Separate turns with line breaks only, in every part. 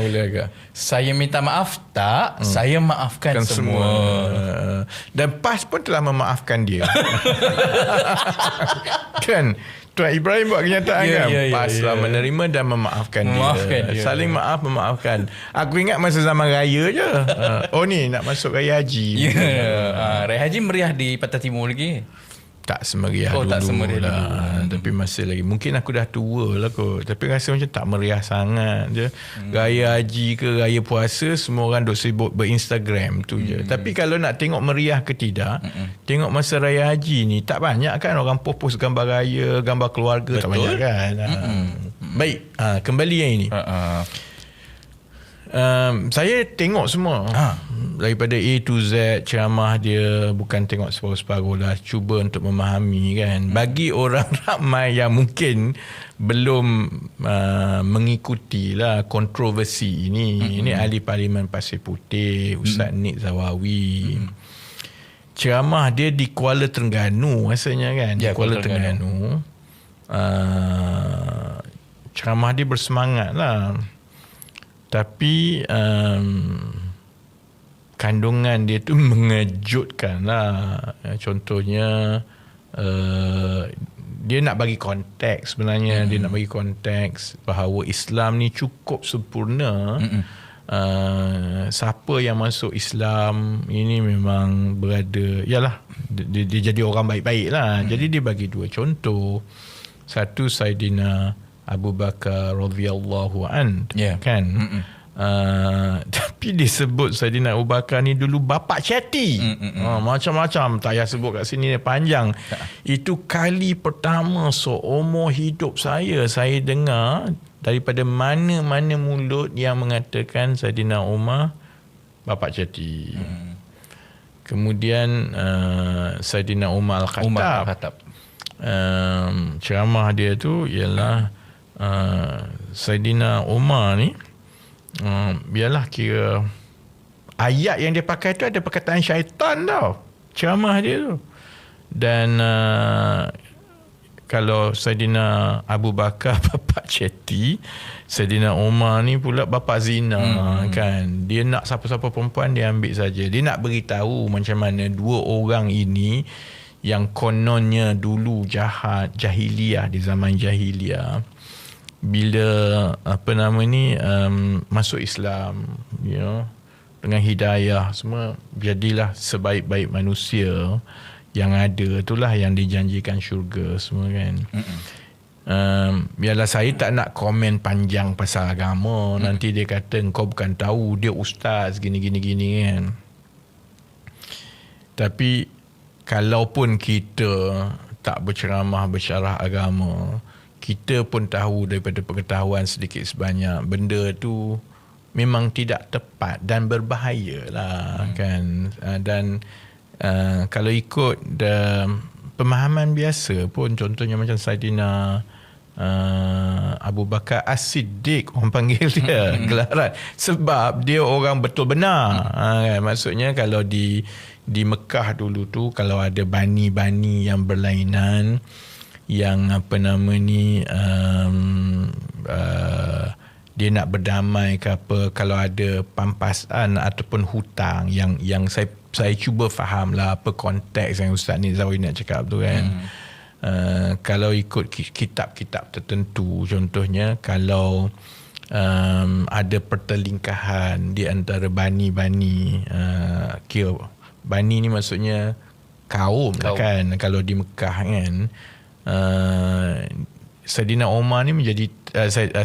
boleh. Saya minta maaf tak? Saya maafkan
Kan
semua.
Dan PAS pun telah memaafkan dia. Kan Tuan Ibrahim buat kenyataan kan. PAS telah menerima dan memaafkan dia. Saling maaf memaafkan. Aku ingat masa zaman raya je. Oh ni nak masuk raya haji.
Raya haji meriah di Pantai Timur lagi.
Tak semeriah dulu
tak semeriah
lah. Tapi masih lagi. Mungkin aku dah tua lah kot. Tapi rasa macam tak meriah sangat je. Raya haji ke raya puasa, semua orang duk sibuk berinstagram tu je. Tapi kalau nak tengok meriah ke tidak, tengok masa raya haji ni, tak banyak kan orang post gambar raya, gambar keluarga. Betul. Tak banyak kan. Baik, kembali yang ini. Saya tengok semua daripada A to Z ceramah dia, bukan tengok separuh-separuh lah, cuba untuk memahami kan. Bagi orang ramai yang mungkin belum mengikuti lah kontroversi ini, ini ahli Parlimen Pasir Putih Ustaz Nik Zawawi. Ceramah dia di Kuala Terengganu rasanya kan, di Kuala Terengganu. Ceramah dia bersemangat lah. Tapi kandungan dia tu mengejutkan lah. Contohnya dia nak bagi konteks sebenarnya. Dia nak bagi konteks bahawa Islam ni cukup sempurna. Siapa yang masuk Islam ini memang berada, yalah, dia jadi orang baik-baik lah. Jadi dia bagi dua contoh. Satu, Saidina Abu Bakar radhiyallahu an, kan. Tapi disebut Saidina Abu Bakar ni dulu bapa syati. Macam-macam, tak payah sebut kat sini, panjang. Itu kali pertama seumur hidup saya dengar daripada mana-mana mulut yang mengatakan Saidina Umar bapa syati. Kemudian Saidina Umar Al-Khattab. Ceramah dia tu ialah Saidina Umar ni, biarlah kira ayat yang dia pakai tu ada perkataan syaitan tau, ceramah dia tu. Dan kalau Saidina Abu Bakar bapa ceti, Saidina Umar ni pula bapa zina. Kan, dia nak siapa-siapa perempuan dia ambil saja. Dia nak beritahu macam mana dua orang ini yang kononnya dulu jahat, jahiliah, di zaman jahiliah, bila masuk Islam, dengan hidayah semua, jadilah sebaik-baik manusia yang ada. Itulah yang dijanjikan syurga semua kan. Biarlah saya tak nak komen panjang pasal agama. Nanti dia kata kau bukan tahu, dia ustaz gini kan. Tapi kalaupun kita tak berceramah bersyarah agama, kita pun tahu daripada pengetahuan sedikit sebanyak benda tu memang tidak tepat dan berbahaya lah kan. Dan kalau ikut pemahaman biasa pun, contohnya macam Saidina Abu Bakar As-Siddiq, orang panggil dia gelaran, sebab dia orang betul benar. Kan? Maksudnya kalau di Mekah dulu tu, kalau ada bani-bani yang berlainan, yang dia nak berdamai ke apa, kalau ada pampasan ataupun hutang yang saya cuba faham lah apa konteks yang Ustaz Nik Zawawi nak cakap tu kan. Kalau ikut kitab-kitab tertentu, contohnya kalau ada pertelingkahan di antara bani-bani, kira bani ni maksudnya kaum lah kan, kalau di Mekah kan. Saidina Umar ni menjadi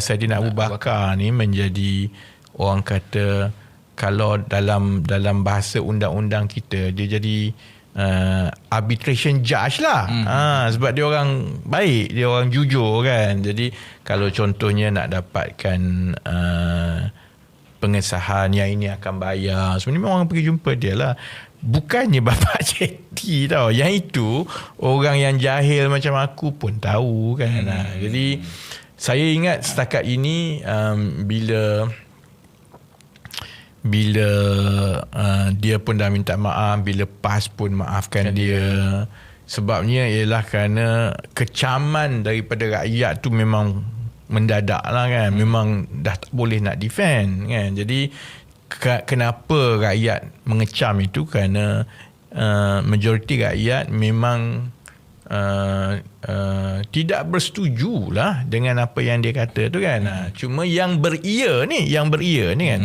Saidina Abu Bakar ni menjadi, orang kata kalau dalam bahasa undang-undang kita, dia jadi arbitration judge lah. Sebab dia orang baik, dia orang jujur kan. Jadi kalau contohnya nak dapatkan pengesahan yang ini akan bayar, sebenarnya orang pergi jumpa dia lah. Bukannya bapa ceti tau. Yang itu orang yang jahil macam aku pun tahu kan. Jadi saya ingat setakat ini bila dia pun dah minta maaf, bila PAS pun maafkan dia. Sebabnya ialah kerana kecaman daripada rakyat tu memang mendadak lah kan. Memang dah tak boleh nak defend kan. Jadi kenapa rakyat mengecam itu, kerana majoriti rakyat memang tidak bersetuju lah dengan apa yang dia kata tu kan. Cuma yang beria ni kan,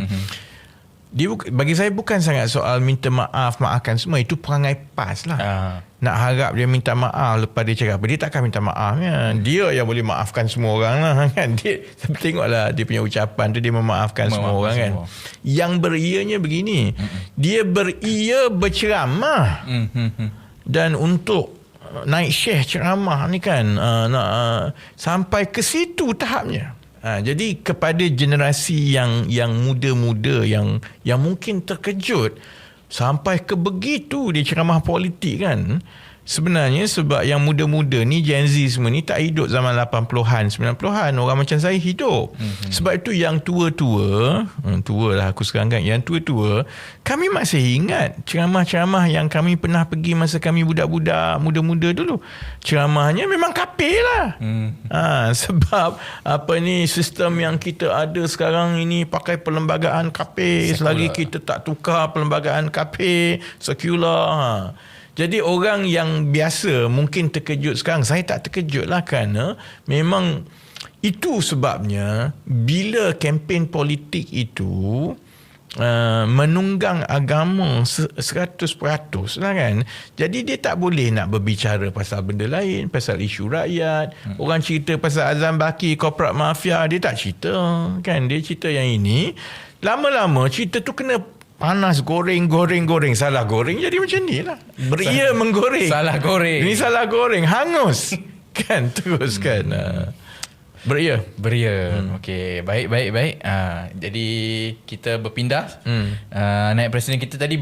dia bagi saya bukan sangat soal minta maafkan semua. Itu perangai PAS lah. Nak harap dia minta maaf lepas dia cakap apa, dia takkan minta maaf kan. Dia yang boleh maafkan semua orang lah kan. Dia tengoklah dia punya ucapan tu, dia memaafkan semua orang kan. Yang berianya begini, dia beria berceramah, dan untuk naik syekh ceramah ni kan, sampai ke situ tahapnya. Jadi kepada generasi yang muda-muda yang mungkin terkejut sampai ke begitu dia ceramah politik kan. Sebenarnya sebab yang muda-muda ni, Gen Z semua ni tak hidup zaman 80-an, 90-an. Orang macam saya hidup. Sebab itu yang tua-tua lah aku sekarang kan, yang tua-tua, kami masih ingat ceramah-ceramah yang kami pernah pergi masa kami budak-budak, muda-muda dulu. Ceramahnya memang kafir lah. Sebab sistem yang kita ada sekarang ini pakai perlembagaan kafir. Selagi kita tak tukar perlembagaan kafir, sekular. Jadi orang yang biasa mungkin terkejut sekarang. Saya tak terkejut lah, kerana memang itu sebabnya bila kempen politik itu menunggang agama 100% lah kan. Jadi dia tak boleh nak berbicara pasal benda lain, pasal isu rakyat. Orang cerita pasal Azam Baki, corporate mafia, dia tak cerita kan. Dia cerita yang ini. Lama-lama cerita tu kena panas, goreng. Salah goreng jadi macam ni lah. Beria menggoreng.
Salah goreng.
Ini salah goreng. Hangus. Kan terus kan. Beria.
Okey, baik. Jadi kita berpindah. Naib Presiden kita tadi